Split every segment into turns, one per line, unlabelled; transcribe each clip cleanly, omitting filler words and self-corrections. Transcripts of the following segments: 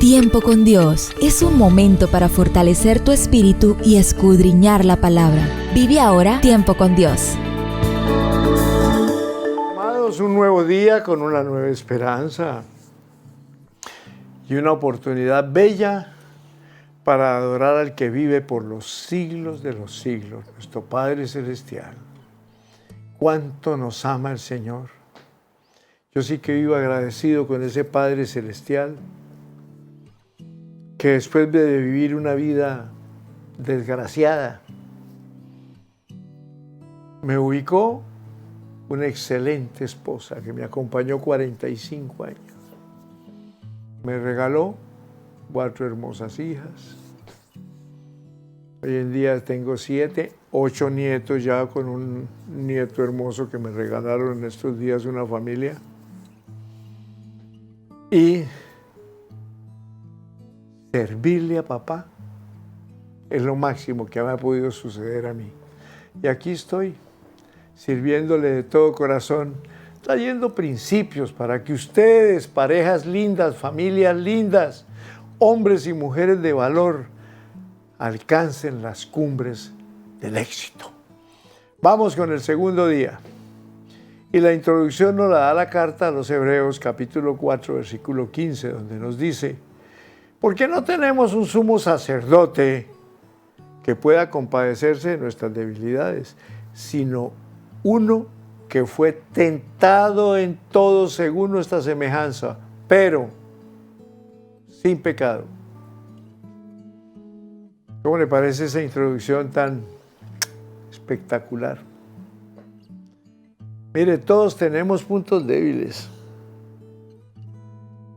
Tiempo con Dios es un momento para fortalecer tu espíritu y escudriñar la palabra. Vive ahora Tiempo con Dios.
Amados, un nuevo día con una nueva esperanza y una oportunidad bella para adorar al que vive por los siglos de los siglos, nuestro Padre Celestial. Cuánto nos ama el Señor. Yo sí que vivo agradecido con ese Padre Celestial que después de vivir una vida desgraciada, me ubicó una excelente esposa que me acompañó 45 años. Me regaló 4 hermosas hijas. Hoy en día tengo 7, 8 nietos ya, con un nieto hermoso que me regalaron en estos días una familia. Y servirle a papá es lo máximo que me ha podido suceder a mí. Y aquí estoy, sirviéndole de todo corazón, trayendo principios para que ustedes, parejas lindas, familias lindas, hombres y mujeres de valor, alcancen las cumbres del éxito. Vamos con el segundo día. Y la introducción nos la da la carta a los Hebreos, capítulo 4, versículo 15, donde nos dice: ¿por qué no tenemos un sumo sacerdote que pueda compadecerse de nuestras debilidades, sino uno que fue tentado en todo según nuestra semejanza, pero sin pecado? ¿Cómo le parece esa introducción tan espectacular? Mire, todos tenemos puntos débiles.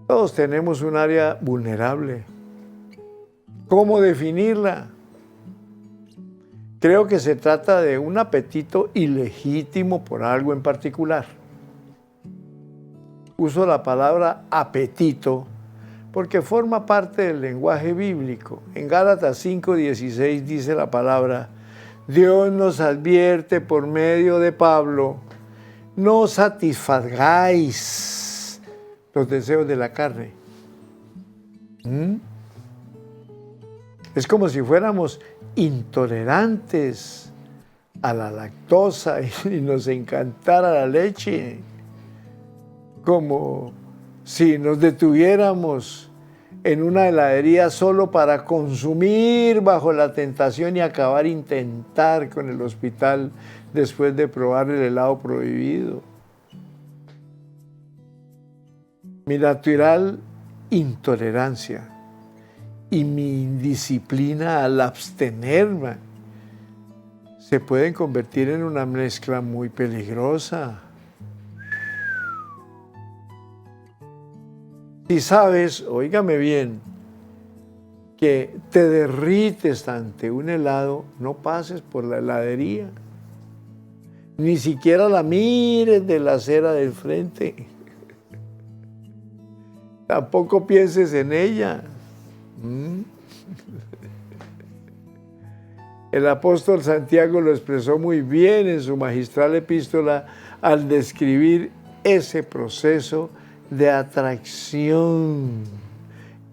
Todos tenemos un área vulnerable. ¿Cómo definirla? Creo que se trata de un apetito ilegítimo por algo en particular. Uso la palabra apetito porque forma parte del lenguaje bíblico. En Gálatas 5:16 dice la palabra: Dios nos advierte por medio de Pablo, no satisfagáis los deseos de la carne. Es como si fuéramos intolerantes a la lactosa y nos encantara la leche, como si nos detuviéramos en una heladería solo para consumir bajo la tentación y intentar con el hospital después de probar el helado prohibido. Mi natural intolerancia y mi indisciplina al abstenerme se pueden convertir en una mezcla muy peligrosa. Si sabes, óigame bien, que te derrites ante un helado, no pases por la heladería. Ni siquiera la mires de la acera del frente. Tampoco pienses en ella. El apóstol Santiago lo expresó muy bien en su magistral epístola al describir ese proceso de atracción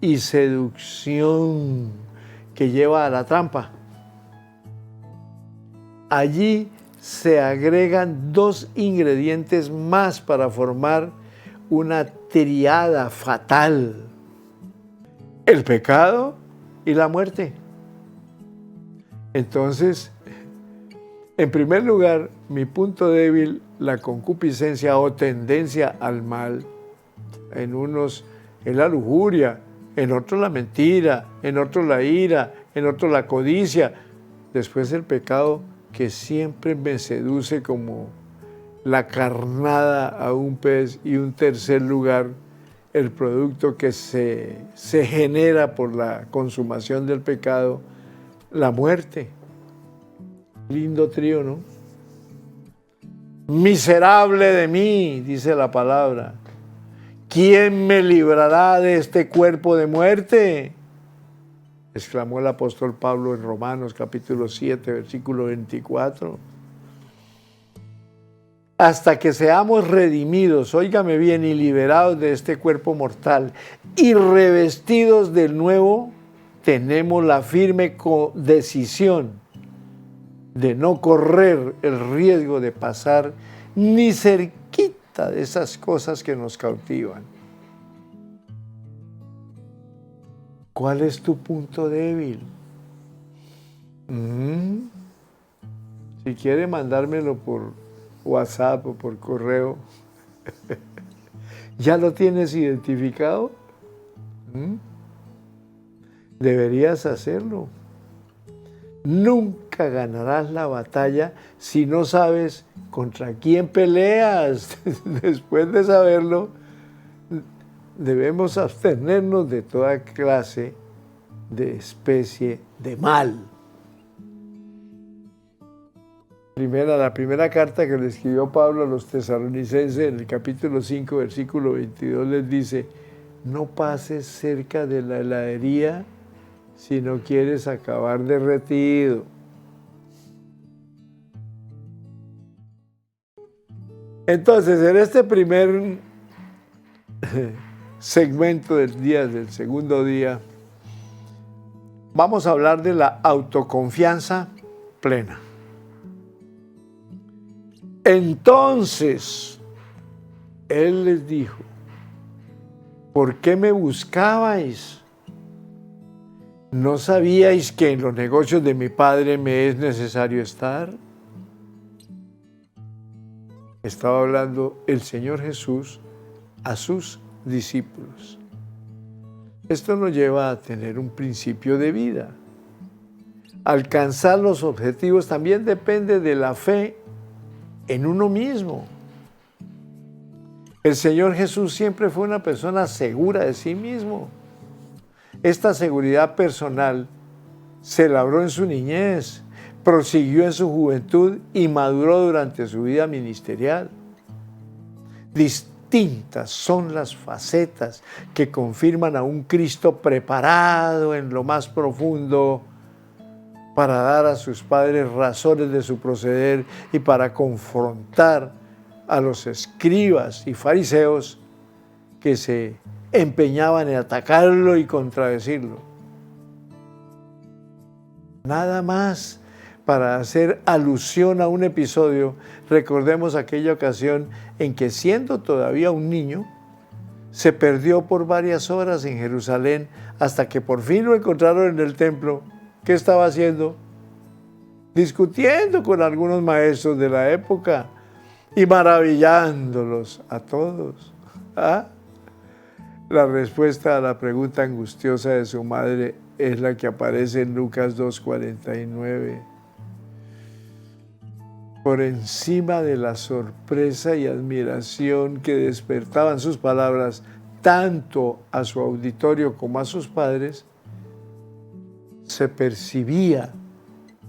y seducción que lleva a la trampa. Allí se agregan 2 ingredientes más para formar una triada fatal: el pecado y la muerte. Entonces, en primer lugar, mi punto débil, la concupiscencia o tendencia al mal. En unos es la lujuria, en otros la mentira, en otros la ira, en otros la codicia. Después el pecado que siempre me seduce como la carnada a un pez, y un tercer lugar, el producto que se genera por la consumación del pecado, la muerte. Lindo trío, ¿no? Miserable de mí, dice la palabra. ¿Quién me librará de este cuerpo de muerte?, exclamó el apóstol Pablo en Romanos capítulo 7, versículo 24. hasta que seamos redimidos, óigame bien, y liberados de este cuerpo mortal y revestidos del nuevo, tenemos la firme decisión de no correr el riesgo de pasar ni cerquita de esas cosas que nos cautivan. ¿Cuál es tu punto débil? Si quiere mandármelo por WhatsApp o por correo, ¿ya lo tienes identificado? Deberías hacerlo. Nunca ganarás la batalla si no sabes contra quién peleas. Después de saberlo, debemos abstenernos de toda clase de especie de mal. La primera carta que le escribió Pablo a los tesalonicenses, en el capítulo 5, versículo 22, les dice: no pases cerca de la heladería si no quieres acabar derretido. Entonces, en este primer segmento del segundo día, vamos a hablar de la autoconfianza plena. Entonces, Él les dijo: ¿por qué me buscabais? ¿No sabíais que en los negocios de mi Padre me es necesario estar? Estaba hablando el Señor Jesús a sus discípulos. Esto nos lleva a tener un principio de vida. Alcanzar los objetivos también depende de la fe en uno mismo. El Señor Jesús siempre fue una persona segura de sí mismo. Esta seguridad personal se labró en su niñez, prosiguió en su juventud y maduró durante su vida ministerial. Distintas son las facetas que confirman a un Cristo preparado en lo más profundo para dar a sus padres razones de su proceder y para confrontar a los escribas y fariseos que se empeñaban en atacarlo y contradecirlo. Nada más para hacer alusión a un episodio, recordemos aquella ocasión en que, siendo todavía un niño, se perdió por varias horas en Jerusalén hasta que por fin lo encontraron en el templo. ¿Qué estaba haciendo? Discutiendo con algunos maestros de la época y maravillándolos a todos. La respuesta a la pregunta angustiosa de su madre es la que aparece en Lucas 2:49. Por encima de la sorpresa y admiración que despertaban sus palabras, tanto a su auditorio como a sus padres, se percibía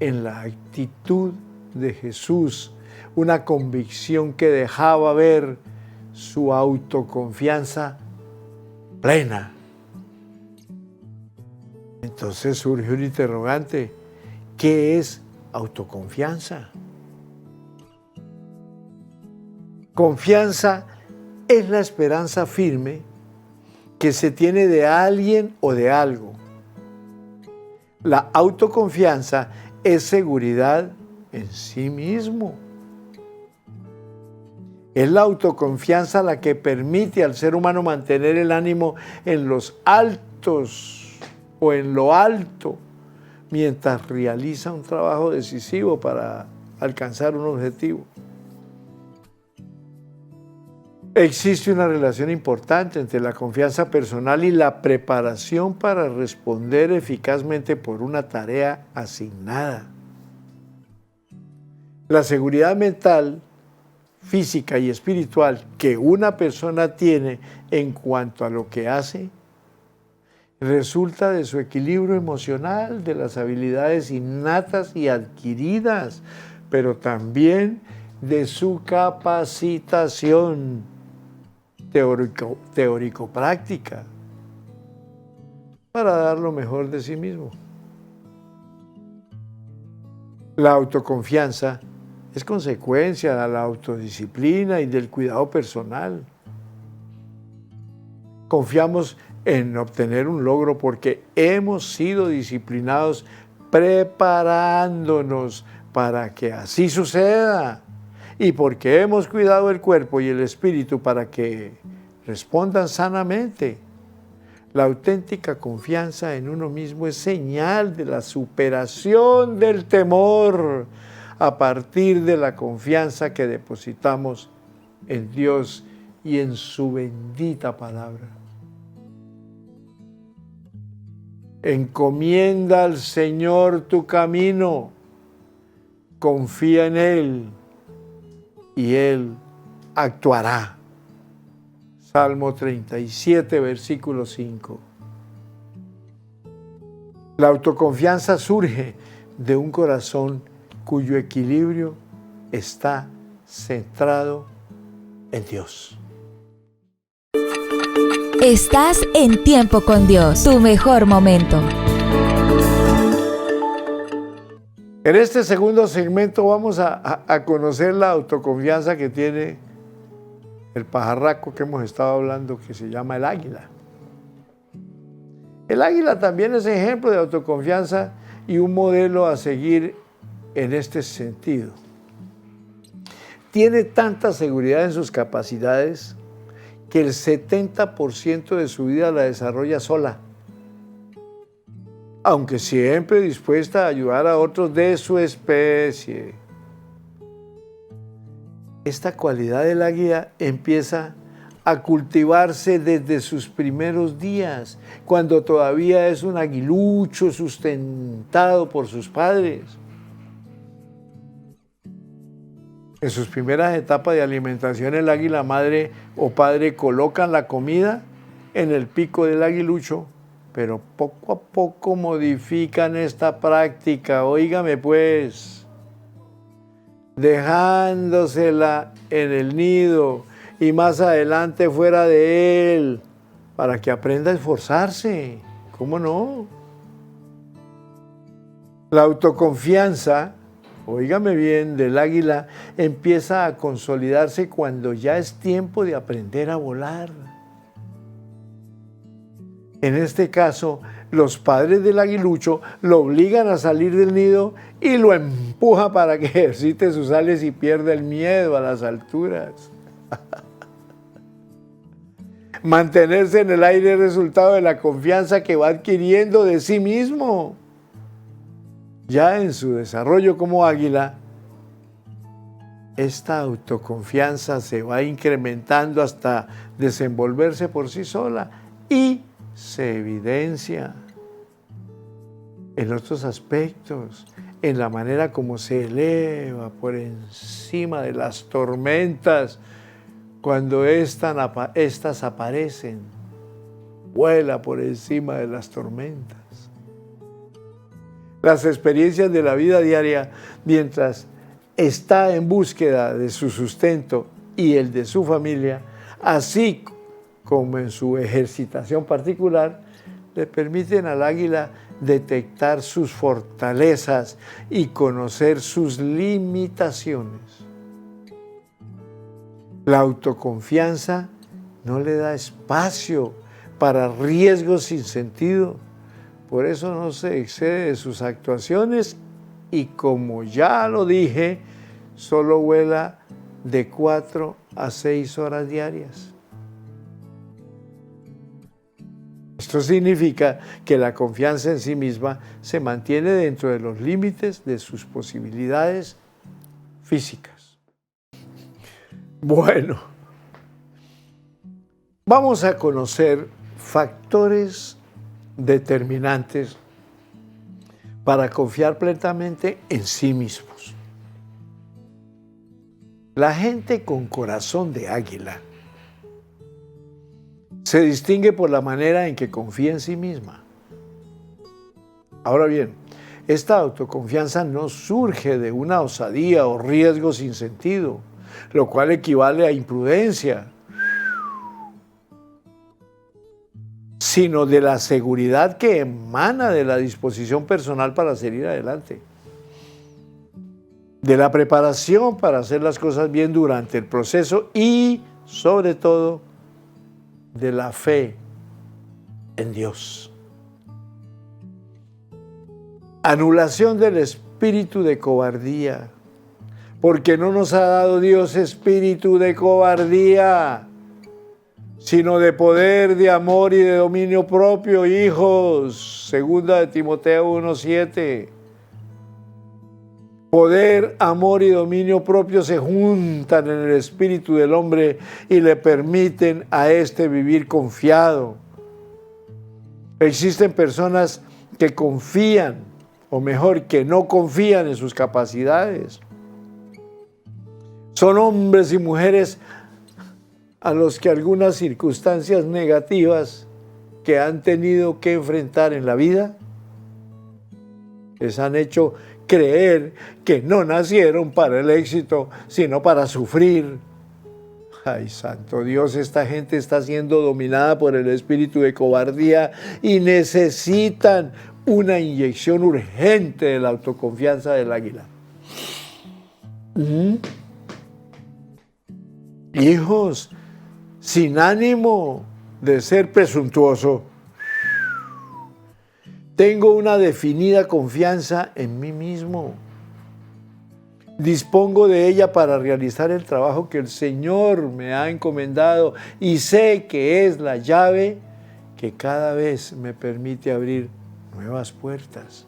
en la actitud de Jesús una convicción que dejaba ver su autoconfianza plena. Entonces surge un interrogante: ¿qué es autoconfianza? Confianza es la esperanza firme que se tiene de alguien o de algo. La autoconfianza es seguridad en sí mismo. Es la autoconfianza la que permite al ser humano mantener el ánimo en los altos o en lo alto mientras realiza un trabajo decisivo para alcanzar un objetivo. Existe una relación importante entre la confianza personal y la preparación para responder eficazmente por una tarea asignada. La seguridad mental, física y espiritual que una persona tiene en cuanto a lo que hace resulta de su equilibrio emocional, de las habilidades innatas y adquiridas, pero también de su capacitación teórico-práctica para dar lo mejor de sí mismo. La autoconfianza es consecuencia de la autodisciplina y del cuidado personal. Confiamos en obtener un logro porque hemos sido disciplinados preparándonos para que así suceda y porque hemos cuidado el cuerpo y el espíritu para que respondan sanamente. La auténtica confianza en uno mismo es señal de la superación del temor a partir de la confianza que depositamos en Dios y en su bendita palabra. Encomienda al Señor tu camino, confía en Él y Él actuará. Salmo 37, versículo 5. La autoconfianza surge de un corazón cuyo equilibrio está centrado en Dios.
Estás en Tiempo con Dios, tu mejor momento.
En este segundo segmento vamos a conocer la autoconfianza que tiene el pajarraco que hemos estado hablando, que se llama el águila. El águila también es ejemplo de autoconfianza y un modelo a seguir en este sentido. Tiene tanta seguridad en sus capacidades que el 70% de su vida la desarrolla sola, aunque siempre dispuesta a ayudar a otros de su especie. Esta cualidad del águila empieza a cultivarse desde sus primeros días, cuando todavía es un aguilucho sustentado por sus padres. En sus primeras etapas de alimentación, el águila madre o padre colocan la comida en el pico del aguilucho, pero poco a poco modifican esta práctica, óigame pues, dejándosela en el nido y más adelante fuera de él, para que aprenda a esforzarse. ¿Cómo no? La autoconfianza, óigame bien, del águila empieza a consolidarse cuando ya es tiempo de aprender a volar. En este caso, los padres del aguilucho lo obligan a salir del nido y lo empujan para que ejercite sus alas y pierda el miedo a las alturas. Mantenerse en el aire es resultado de la confianza que va adquiriendo de sí mismo. Ya en su desarrollo como águila, esta autoconfianza se va incrementando hasta desenvolverse por sí sola y se evidencia en otros aspectos, en la manera como se eleva por encima de las tormentas cuando estas aparecen, vuela por encima de las tormentas. Las experiencias de la vida diaria, mientras está en búsqueda de su sustento y el de su familia, así como en su ejercitación particular, le permiten al águila detectar sus fortalezas y conocer sus limitaciones. La autoconfianza no le da espacio para riesgos sin sentido. Por eso no se excede de sus actuaciones y, como ya lo dije, solo vuela de 4 a 6 horas diarias. Esto significa que la confianza en sí misma se mantiene dentro de los límites de sus posibilidades físicas. Bueno, vamos a conocer factores determinantes para confiar plenamente en sí mismos. La gente con corazón de águila se distingue por la manera en que confía en sí misma. Ahora bien, esta autoconfianza no surge de una osadía o riesgo sin sentido, lo cual equivale a imprudencia, sino de la seguridad que emana de la disposición personal para seguir adelante. de la preparación para hacer las cosas bien durante el proceso y, sobre todo, de la fe en Dios. Anulación del espíritu de cobardía, porque no nos ha dado Dios espíritu de cobardía, sino de poder, de amor y de dominio propio, hijos. Segunda de Timoteo 1:7. Poder, amor y dominio propio se juntan en el espíritu del hombre y le permiten a éste vivir confiado. Existen personas que confían, o mejor, que no confían en sus capacidades. Son hombres y mujeres a los que algunas circunstancias negativas que han tenido que enfrentar en la vida les han hecho creer que no nacieron para el éxito, sino para sufrir. Ay, santo Dios, esta gente está siendo dominada por el espíritu de cobardía y necesitan una inyección urgente de la autoconfianza del águila. Hijos, sin ánimo de ser presuntuoso, tengo una definida confianza en mí mismo. Dispongo de ella para realizar el trabajo que el Señor me ha encomendado y sé que es la llave que cada vez me permite abrir nuevas puertas.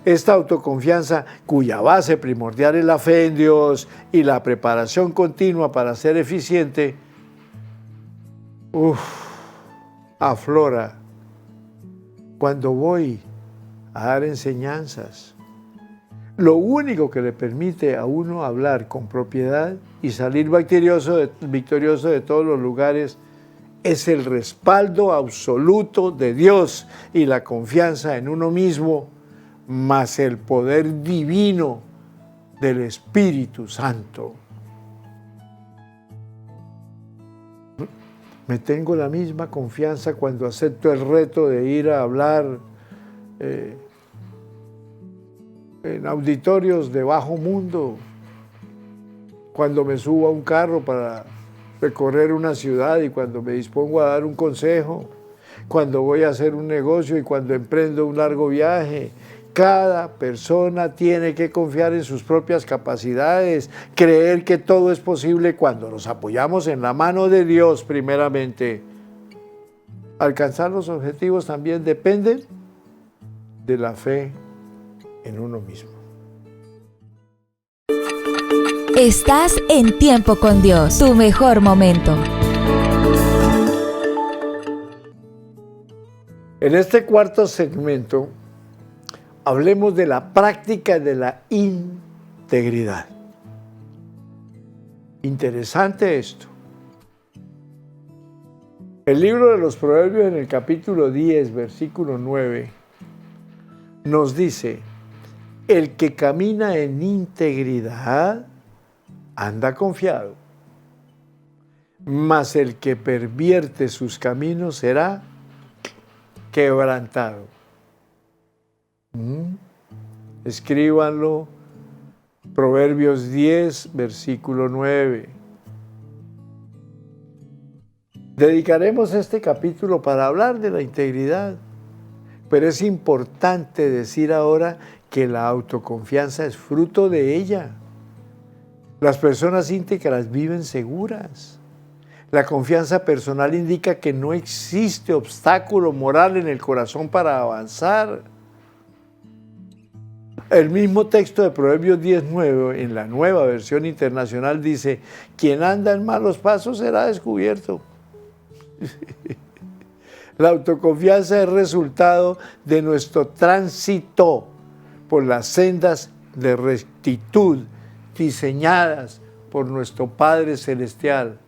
Esta autoconfianza, cuya base primordial es la fe en Dios y la preparación continua para ser eficiente, aflora cuando voy a dar enseñanzas. Lo único que le permite a uno hablar con propiedad y salir victorioso de todos los lugares es el respaldo absoluto de Dios y la confianza en uno mismo, más el poder divino del Espíritu Santo. Me tengo la misma confianza cuando acepto el reto de ir a hablar en auditorios de bajo mundo, cuando me subo a un carro para recorrer una ciudad y cuando me dispongo a dar un consejo, cuando voy a hacer un negocio y cuando emprendo un largo viaje. Cada persona tiene que confiar en sus propias capacidades, creer que todo es posible cuando nos apoyamos en la mano de Dios primeramente. Alcanzar los objetivos también depende de la fe en uno mismo.
Estás en Tiempo con Dios, tu mejor momento.
En este cuarto segmento, hablemos de la práctica de la integridad. Interesante esto. El libro de los Proverbios en el capítulo 10, versículo 9, nos dice: el que camina en integridad anda confiado, mas el que pervierte sus caminos será quebrantado. Escríbanlo, Proverbios 10, versículo 9. Dedicaremos este capítulo para hablar de la integridad, pero es importante decir ahora que la autoconfianza es fruto de ella. Las personas íntegras viven seguras. La confianza personal indica que no existe obstáculo moral en el corazón para avanzar. El mismo texto de Proverbios 10:9, en la Nueva Versión Internacional, dice: quien anda en malos pasos será descubierto. La autoconfianza es resultado de nuestro tránsito por las sendas de rectitud diseñadas por nuestro Padre Celestial,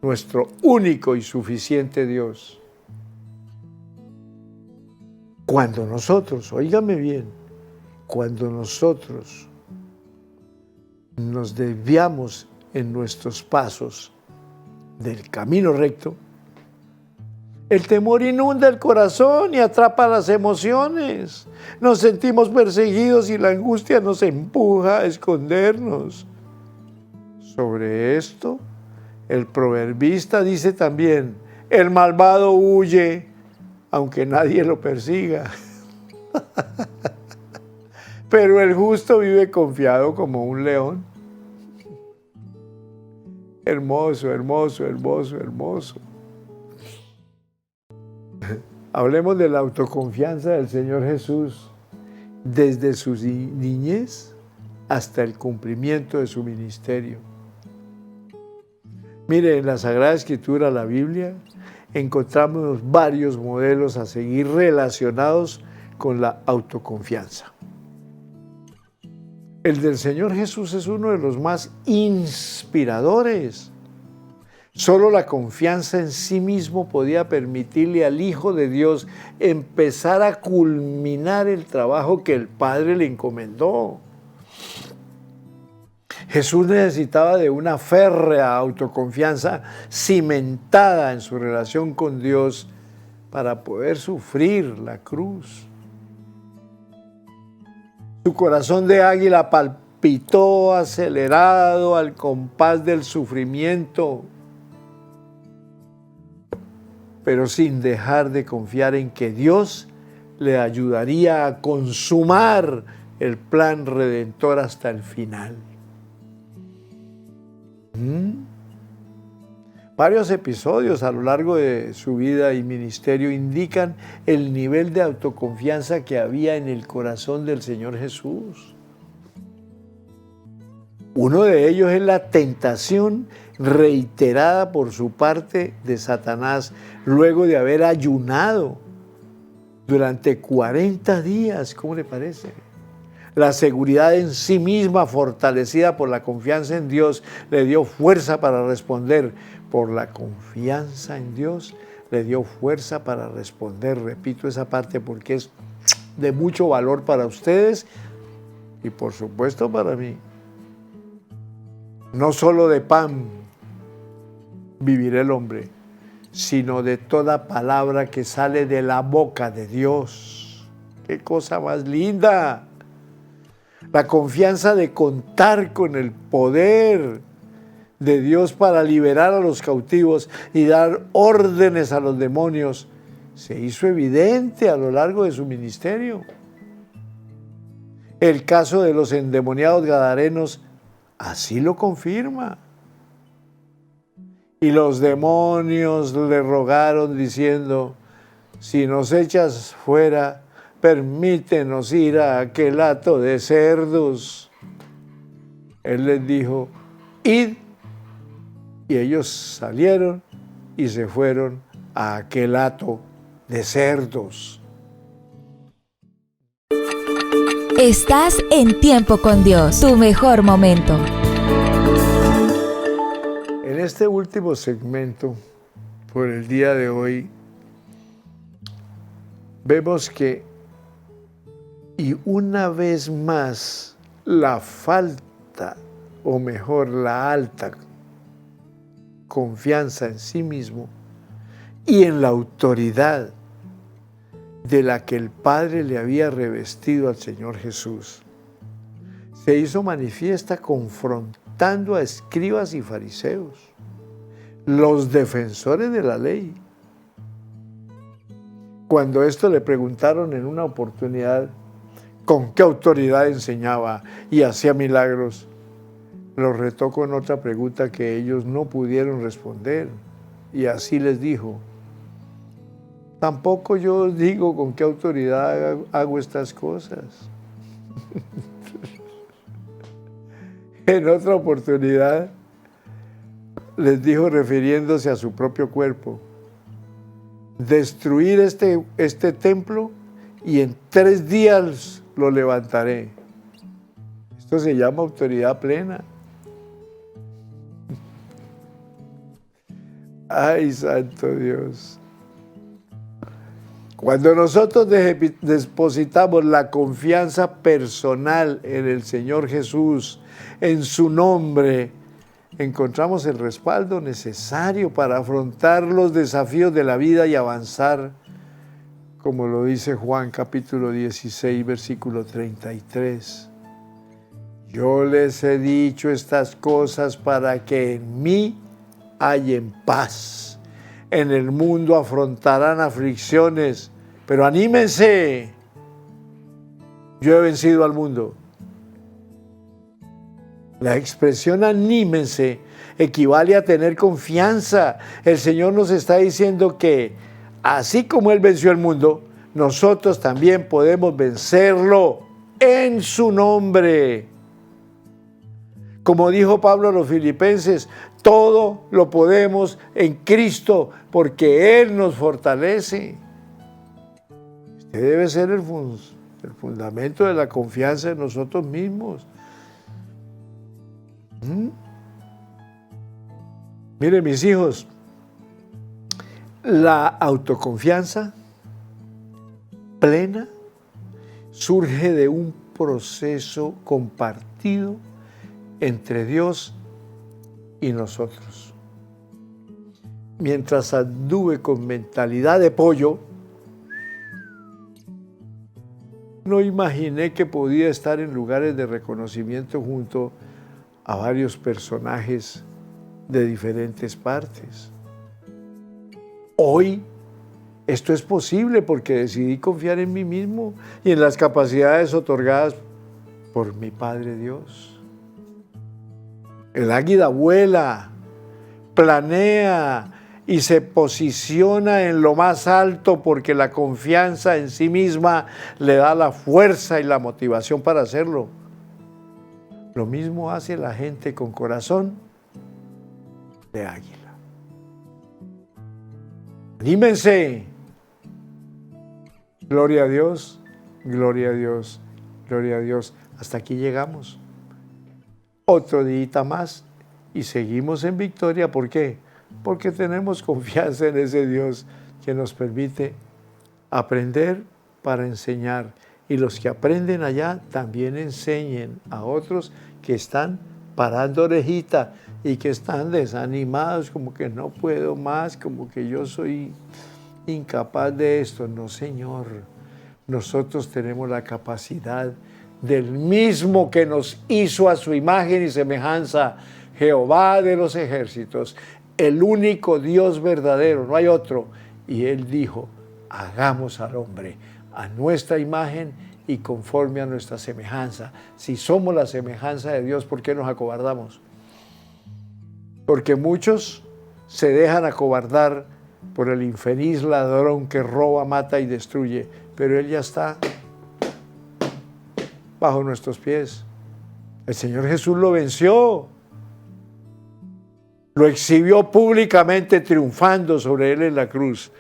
nuestro único y suficiente Dios. Cuando nosotros, óigame bien, cuando nosotros nos desviamos en nuestros pasos del camino recto, El temor inunda el corazón y atrapa las emociones. Nos sentimos perseguidos y la angustia nos empuja a escondernos. Sobre esto, el proverbista dice también, el malvado huye, aunque nadie lo persiga. Pero el justo vive confiado como un león. Hermoso, hermoso, hermoso, hermoso. Hablemos de la autoconfianza del Señor Jesús desde su niñez hasta el cumplimiento de su ministerio. Mire, en la Sagrada Escritura, la Biblia, encontramos varios modelos a seguir relacionados con la autoconfianza. El del Señor Jesús es uno de los más inspiradores. Solo la confianza en sí mismo podía permitirle al Hijo de Dios empezar a culminar el trabajo que el Padre le encomendó. Jesús necesitaba de una férrea autoconfianza cimentada en su relación con Dios para poder sufrir la cruz. Su corazón de águila palpitó acelerado al compás del sufrimiento, pero sin dejar de confiar en que Dios le ayudaría a consumar el plan redentor hasta el final. Varios episodios a lo largo de su vida y ministerio indican el nivel de autoconfianza que había en el corazón del Señor Jesús. Uno de ellos es la tentación reiterada por su parte de Satanás luego de haber ayunado durante 40 días. ¿Cómo le parece? La seguridad en sí misma, fortalecida por la confianza en Dios, le dio fuerza para responder. Por la confianza en Dios, le dio fuerza para responder. Repito esa parte porque es de mucho valor para ustedes y por supuesto para mí. No solo de pan vivirá el hombre, sino de toda palabra que sale de la boca de Dios. ¡Qué cosa más linda! La confianza de contar con el poder de Dios para liberar a los cautivos y dar órdenes a los demonios se hizo evidente a lo largo de su ministerio. El caso de los endemoniados gadarenos así lo confirma. Y los demonios le rogaron diciendo, si nos echas fuera, permítenos ir a aquel hato de cerdos. Él les dijo, id. Y ellos salieron y se fueron a aquel hato de cerdos.
Estás en Tiempo con Dios, tu mejor momento.
En este último segmento, por el día de hoy, vemos que, y una vez más, la falta, o mejor, la alta confianza en sí mismo y en la autoridad de la que el Padre le había revestido al Señor Jesús, se hizo manifiesta confrontando a escribas y fariseos, los defensores de la ley. Cuando esto le preguntaron en una oportunidad con qué autoridad enseñaba y hacía milagros, los retó con otra pregunta que ellos no pudieron responder. Y así les dijo, tampoco yo os digo con qué autoridad hago estas cosas. En otra oportunidad les dijo, refiriéndose a su propio cuerpo, destruir este templo y en 3 días lo levantaré. Esto se llama autoridad plena. Ay, santo Dios. Cuando nosotros depositamos la confianza personal en el Señor Jesús, en su nombre, encontramos el respaldo necesario para afrontar los desafíos de la vida y avanzar, como lo dice Juan capítulo 16, versículo 33. Yo les he dicho estas cosas para que en mí hallen paz. En el mundo afrontarán aflicciones, pero anímense. Yo he vencido al mundo. La expresión anímense equivale a tener confianza. El Señor nos está diciendo que así como Él venció el mundo, nosotros también podemos vencerlo en su nombre. Como dijo Pablo a los filipenses, todo lo podemos en Cristo porque Él nos fortalece. Este debe ser el fundamento de la confianza en nosotros mismos. Miren, mis hijos, la autoconfianza plena surge de un proceso compartido entre Dios y nosotros. Mientras anduve con mentalidad de pollo, no imaginé que podía estar en lugares de reconocimiento junto a varios personajes de diferentes partes. Hoy esto es posible porque decidí confiar en mí mismo y en las capacidades otorgadas por mi Padre Dios. El águila vuela, planea y se posiciona en lo más alto porque la confianza en sí misma le da la fuerza y la motivación para hacerlo. Lo mismo hace la gente con corazón de águila. Anímense. Gloria a Dios, gloria a Dios, gloria a Dios. Hasta aquí llegamos. Otro día más y seguimos en victoria. ¿Por qué? Porque tenemos confianza en ese Dios que nos permite aprender para enseñar. Y los que aprenden allá también enseñen a otros que están parando orejita y que están desanimados, como que no puedo más, como que yo soy incapaz de esto. No, Señor, nosotros tenemos la capacidad del mismo que nos hizo a su imagen y semejanza, Jehová de los ejércitos, el único Dios verdadero, no hay otro. Y Él dijo, hagamos al hombre a nuestra imagen y conforme a nuestra semejanza. Si somos la semejanza de Dios, ¿por qué nos acobardamos? Porque muchos se dejan acobardar por el infeliz ladrón que roba, mata y destruye, pero Él ya está bajo nuestros pies. El Señor Jesús lo venció, lo exhibió públicamente triunfando sobre Él en la cruz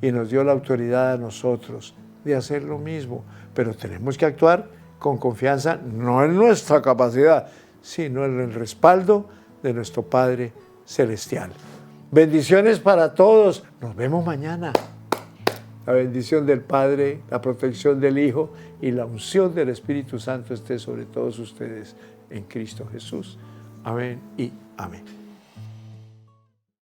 y nos dio la autoridad a nosotros de hacer lo mismo, pero tenemos que actuar con confianza, no en nuestra capacidad, sino en el respaldo de nuestro Padre Celestial. Bendiciones para todos. Nos vemos mañana. La bendición del Padre, la protección del Hijo y la unción del Espíritu Santo esté sobre todos ustedes en Cristo Jesús. Amén y amén.